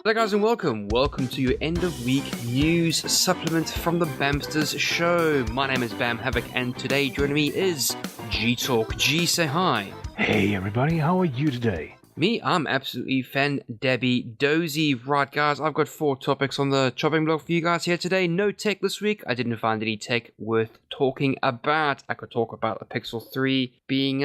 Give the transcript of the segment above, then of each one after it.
Hello guys and welcome to your end of week news supplement from the Bamsters show. My name is Bam Havoc and today joining me is G-Talk. G, say hi. Hey everybody, how are you today? Me, I'm absolutely fan-dabby-dozy. Right guys, I've got 4 topics on the chopping block for you guys here today. No tech this week. I didn't find any tech worth talking about. I could talk about the Pixel 3 being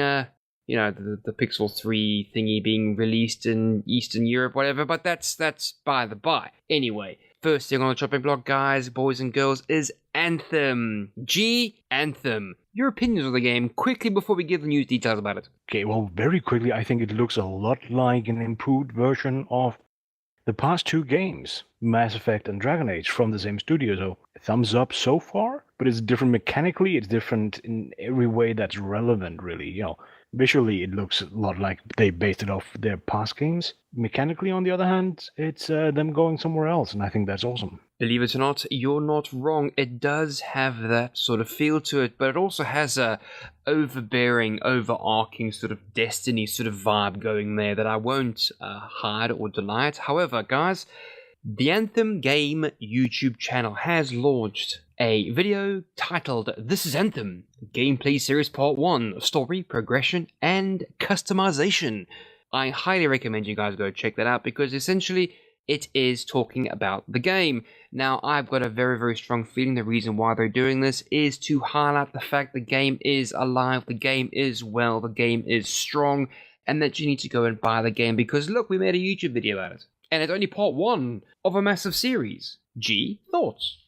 the Pixel 3 thingy being released in Eastern Europe, whatever, but that's by the by. Anyway, first thing on the chopping block, guys, boys and girls, is Anthem. Anthem. Your opinions on the game, quickly before we give the news details about it. Okay, well, very quickly, I think it looks a lot like an improved version of the past 2 games, Mass Effect and Dragon Age, from the same studio, so thumbs up so far, but it's different mechanically, it's different in every way that's relevant, really, Visually, it looks a lot like they based it off their past games. Mechanically, on the other hand, it's them going somewhere else, and I think that's awesome. Believe it or not, you're not wrong. It does have that sort of feel to it, but it also has a overbearing, overarching sort of Destiny sort of vibe going there that I won't hide or deny it. However, guys, the Anthem game YouTube channel has launched a video titled This is Anthem, Gameplay Series Part 1, Story, Progression, and Customization. I highly recommend you guys go check that out because essentially it is talking about the game. Now, I've got a very, very strong feeling the reason why they're doing this is to highlight the fact the game is alive, the game is well, the game is strong, and that you need to go and buy the game because look, we made a YouTube video about it. And it's only part 1 of a massive series. G, thoughts?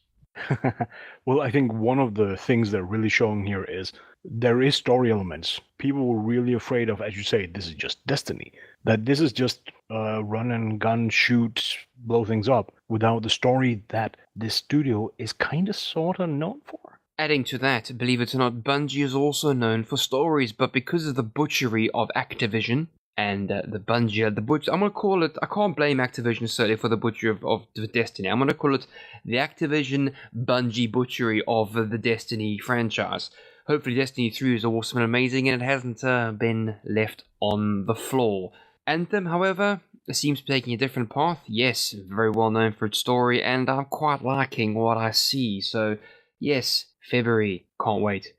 Well, I think one of the things they're really showing here is there is story elements. People were really afraid of, as you say, this is just Destiny. That this is just run and gun, shoot, blow things up, without the story that this studio is kind of sort of known for. Adding to that, believe it or not, Bungie is also known for stories, but because of the butchery of Activision, and the Bungie, I'm going to call it, I can't blame Activision certainly for the butchery of Destiny. I'm going to call it the Activision Bungie butchery of the Destiny franchise. Hopefully Destiny 3 is awesome and amazing and it hasn't been left on the floor. Anthem, however, seems to be taking a different path. Yes, very well known for its story and I'm quite liking what I see. So yes, February, can't wait.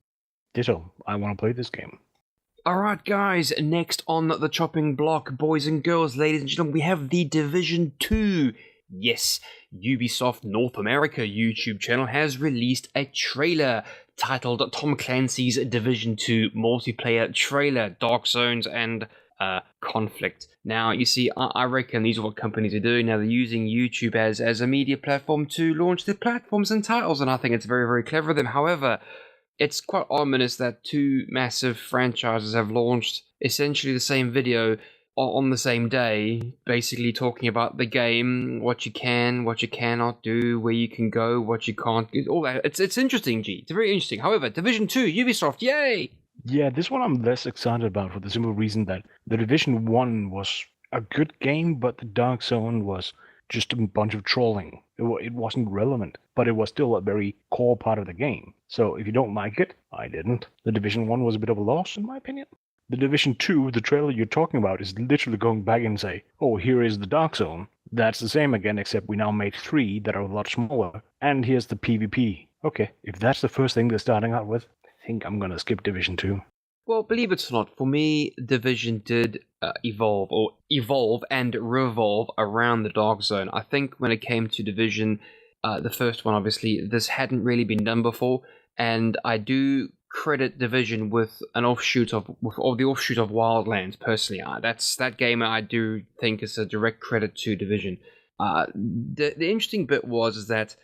Ditto, I want to play this game. Alright guys, next on the chopping block, boys and girls, ladies and gentlemen, we have The Division 2. Yes, Ubisoft North America YouTube channel has released a trailer titled Tom Clancy's Division 2 Multiplayer Trailer, Dark Zones and Conflict. Now, you see, I reckon these are what companies are doing now. They're using YouTube as a media platform to launch their platforms and titles, and I think it's very, very clever of them. However, it's quite ominous that 2 massive franchises have launched essentially the same video on the same day, basically talking about the game, what you can, what you cannot do, where you can go, what you can't do, all that. It's interesting, G. It's very interesting. However, Division 2, Ubisoft, yay! Yeah, this one I'm less excited about for the simple reason that the Division 1 was a good game, but the Dark Zone was just a bunch of trolling. It wasn't relevant, but it was still a very core part of the game. So if you don't like it, I didn't. The Division 1 was a bit of a loss, in my opinion. The Division 2, the trailer you're talking about, is literally going back and say, oh, here is the Dark Zone. That's the same again, except we now made 3 that are a lot smaller. And here's the PvP. Okay, if that's the first thing they're starting out with, I think I'm gonna skip Division 2. Well, believe it or not, for me, Division did evolve and revolve around the Dark Zone. I think when it came to Division, the first one, obviously, this hadn't really been done before, and I do credit Division with an offshoot of the offshoot of Wildlands. Personally, that game I do think is a direct credit to Division. The interesting bit was that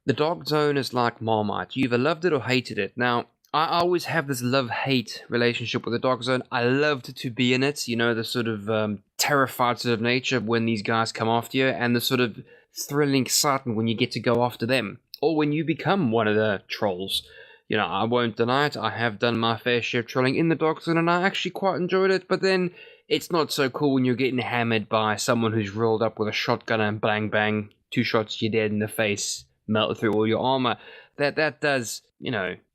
the Dark Zone is like Marmite. You either loved it or hated it. Now, I always have this love-hate relationship with the Dark Zone. I loved to be in it, the sort of terrified sort of nature when these guys come after you, and the sort of thrilling excitement when you get to go after them, or when you become one of the trolls. I won't deny it, I have done my fair share of trolling in the Dark Zone, and I actually quite enjoyed it, but then it's not so cool when you're getting hammered by someone who's rolled up with a shotgun and bang bang, 2 shots, you're dead in the face, melt through all your armor. That does,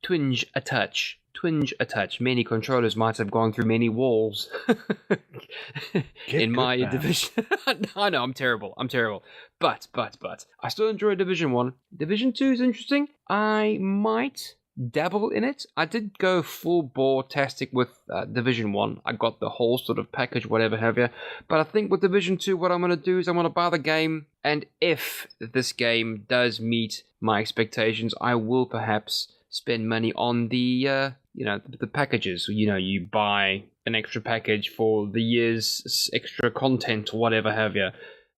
twinge a touch. twinge a touch. Many controllers might have gone through many walls in my division. I know, I'm terrible. But I still enjoy Division 1. Division 2 is interesting. I might dabble in it. I did go full bore-tastic with Division 1. I got the whole sort of package, whatever have you. But I think with Division 2, what I'm going to do is I'm going to buy the game, and if this game does meet my expectations, I will perhaps spend money on the packages. You buy an extra package for the year's extra content or whatever have you.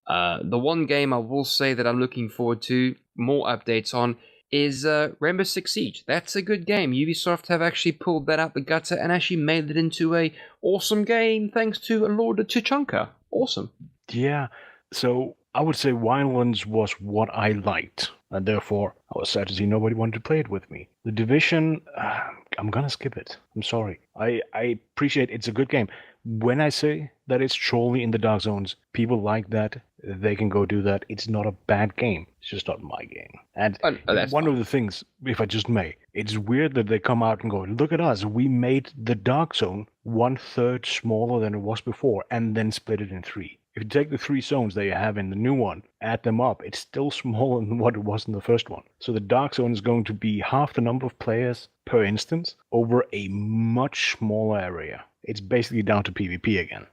The one game I will say that I'm looking forward to more updates on is Rainbow Six Siege. That's a good game. Ubisoft have actually pulled that out the gutter and actually made it into a awesome game thanks to Lord Tuchanka. Awesome. Yeah, so I would say Wildlands was what I liked, and therefore I was sad to see nobody wanted to play it with me. The Division, I'm gonna skip it. I'm sorry. I appreciate it's a good game. When I say that it's trolling in the dark zones, people like that, they can go do that. It's not a bad game. It's just not my game. And one of the things, if I just may, it's weird that they come out and go, look at us, we made the dark zone 1/3 smaller than it was before, and then split it in 3. If you take the 3 zones that you have in the new one, add them up, it's still smaller than what it was in the first one. So the dark zone is going to be half the number of players per instance over a much smaller area. It's basically down to PvP again.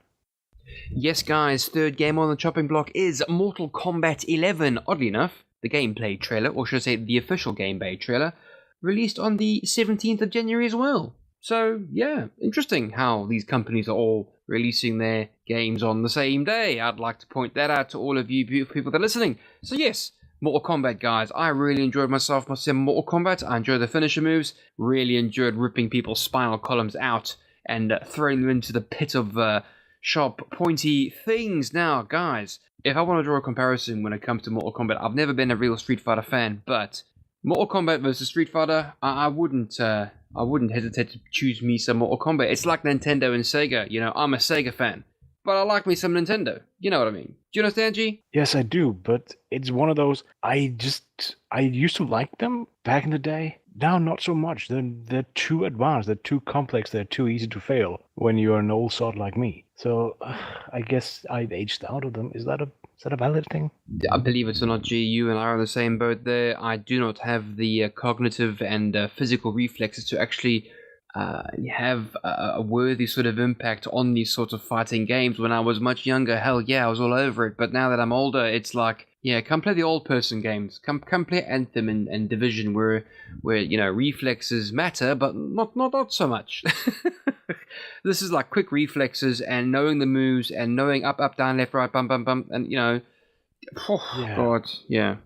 Yes, guys, third game on the chopping block is Mortal Kombat 11. Oddly enough, the gameplay trailer, or should I say the official gameplay trailer, released on the 17th of January as well. So, yeah, interesting how these companies are all releasing their games on the same day. I'd like to point that out to all of you beautiful people that are listening. So, yes, Mortal Kombat, guys. I really enjoyed myself in Mortal Kombat. I enjoyed the finisher moves. Really enjoyed ripping people's spinal columns out and throwing them into the pit of sharp, pointy things. Now, guys, if I want to draw a comparison when it comes to Mortal Kombat, I've never been a real Street Fighter fan, but Mortal Kombat versus Street Fighter, I wouldn't hesitate to choose me some Mortal Kombat. It's like Nintendo and Sega. I'm a Sega fan, but I like me some Nintendo. You know what I mean? Do you understand, G? Yes, I do, but it's one of those, I used to like them back in the day. Now, not so much. They're too advanced, they're too complex, they're too easy to fail when you're an old sod like me. So, I guess I've aged out of them. Is that a valid thing? I believe it or not, G, you and I are on the same boat there. I do not have the cognitive and physical reflexes to actually have a worthy sort of impact on these sorts of fighting games. When I was much younger, hell yeah, I was all over it. But now that I'm older, it's like, yeah, come play the old person games. Come play Anthem and Division, where reflexes matter, but not so much. This is like quick reflexes and knowing the moves and knowing up, down, left, right, bump, and God, yeah.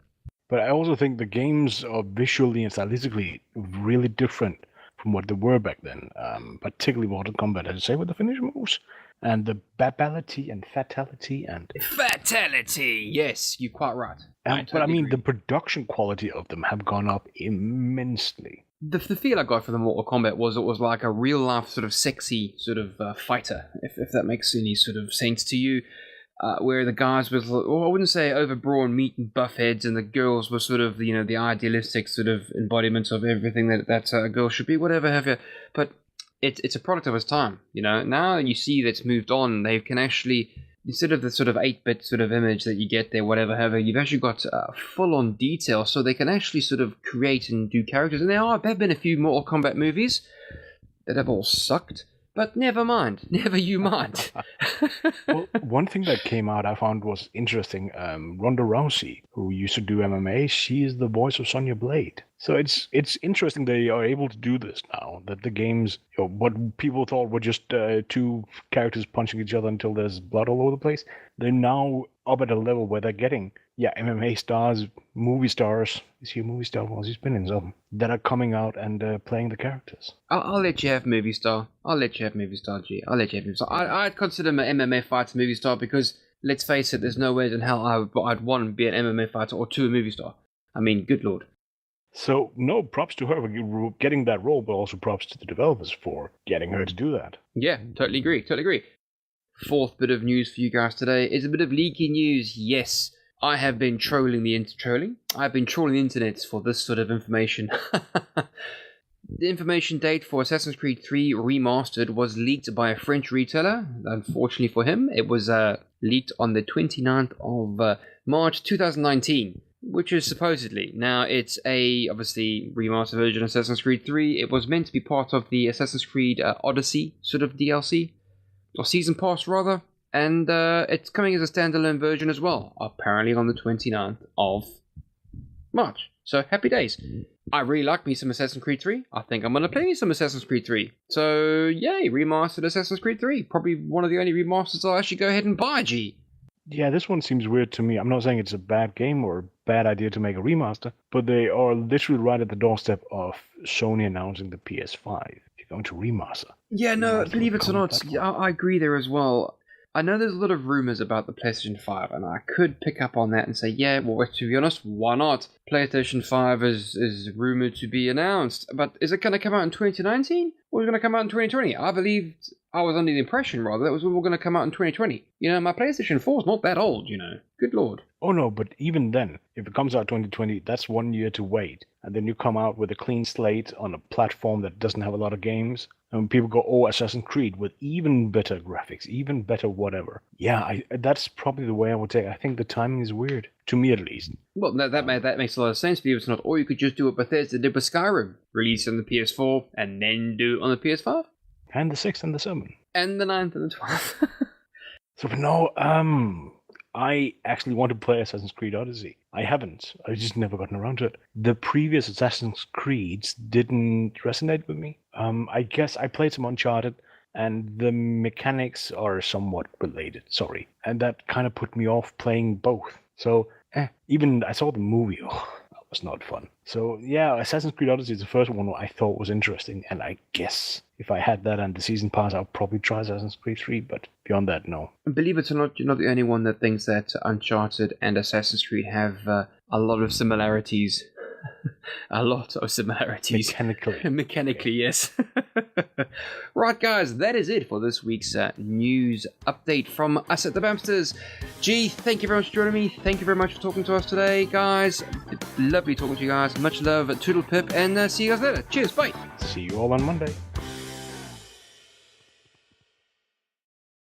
But I also think the games are visually and stylistically really different from what they were back then, particularly Mortal Kombat, as I say, with the finish moves and the babality and fatality and... Fatality! Yes, you're quite right. But I mean, the production quality of them have gone up immensely. The feel I got for the Mortal Kombat was it was like a real-life sort of sexy sort of fighter, if that makes any sort of sense to you. Where the guys were, I wouldn't say over-brawn meat and buff heads, and the girls were sort of, the idealistic sort of embodiment of everything that a girl should be, whatever have you. But it's a product of its time, Now you see that's moved on. They can actually, instead of the sort of 8-bit sort of image that you get there, whatever have you, you've actually got full-on detail, so they can actually sort of create and do characters. And there have been a few Mortal Kombat movies that have all sucked. But never mind. Never you mind. Well, one thing that came out I found was interesting. Ronda Rousey, who used to do MMA, she is the voice of Sonya Blade. So it's interesting they are able to do this now. That the games, what people thought were just 2 characters punching each other until there's blood all over the place, they're now up at a level where they're getting, MMA stars, movie stars. Is he a movie star? Well, he's been in some. That are coming out and playing the characters. I'll let you have movie star. I'll let you have movie star, G. I'll let you have movie star. I'd consider my MMA fighter movie star because, let's face it, there's no way in hell I'd want to be an MMA fighter or 2 a movie star. I mean, good lord. So, no, props to her for getting that role, but also props to the developers for getting her to do that. Yeah, totally agree. Fourth bit of news for you guys today is a bit of leaky news. Yes, I have been trolling the internet for this sort of information. The information date for Assassin's Creed 3 Remastered was leaked by a French retailer. Unfortunately for him, it was leaked on the 29th of March 2019, which is supposedly. Now, it's a, obviously, remastered version of Assassin's Creed 3. It was meant to be part of the Assassin's Creed Odyssey sort of DLC, or Season Pass, rather. And it's coming as a standalone version as well, apparently on the 29th of March. So, happy days. I really like me some Assassin's Creed 3. I think I'm going to play me some Assassin's Creed 3. So, yay, remastered Assassin's Creed 3. Probably one of the only remasters I'll actually go ahead and buy, G. Yeah, this one seems weird to me. I'm not saying it's a bad game or a bad idea to make a remaster, but they are literally right at the doorstep of Sony announcing the PS5. You're going to remaster. Yeah, no, believe it or not, I agree there as well. I know there's a lot of rumors about the PlayStation 5, and I could pick up on that and say, yeah, well, to be honest, why not? PlayStation 5 is rumored to be announced, but is it going to come out in 2019, or is it going to come out in 2020? I was under the impression, rather, that was all going to come out in 2020. You know, my PlayStation 4 is not that old, you know. Good lord. Oh no, but even then, if it comes out 2020, that's 1 year to wait. And then you come out with a clean slate on a platform that doesn't have a lot of games. And people go, oh, Assassin's Creed with even better graphics, even better whatever. Yeah, that's probably the way I would take it. I think the timing is weird, to me at least. Well, that makes a lot of sense, believe it or not. Or you could just do what Bethesda did with Skyrim. Release on the PS4, and then do it on the PS5. And the 6th and the 7th. And the 9th and the 12th. So, but no, I actually want to play Assassin's Creed Odyssey. I haven't. I've just never gotten around to it. The previous Assassin's Creeds didn't resonate with me. I guess I played some Uncharted, and the mechanics are somewhat related. Sorry. And that kind of put me off playing both. So, even I saw the movie. Oh, that was not fun. So, yeah, Assassin's Creed Odyssey is the first one I thought was interesting. And I guess if I had that and the season pass, I'll probably try Assassin's Creed 3. But beyond that, no. Believe it or not, you're not the only one that thinks that Uncharted and Assassin's Creed have a lot of similarities. A lot of similarities. Mechanically, yes. Right, guys, that is it for this week's news update from us at the Bamsters. G, thank you very much for joining me. Thank you very much for talking to us today, guys. Lovely talking to you guys. Much love, Toodle Pip, and see you guys later. Cheers, bye. See you all on Monday.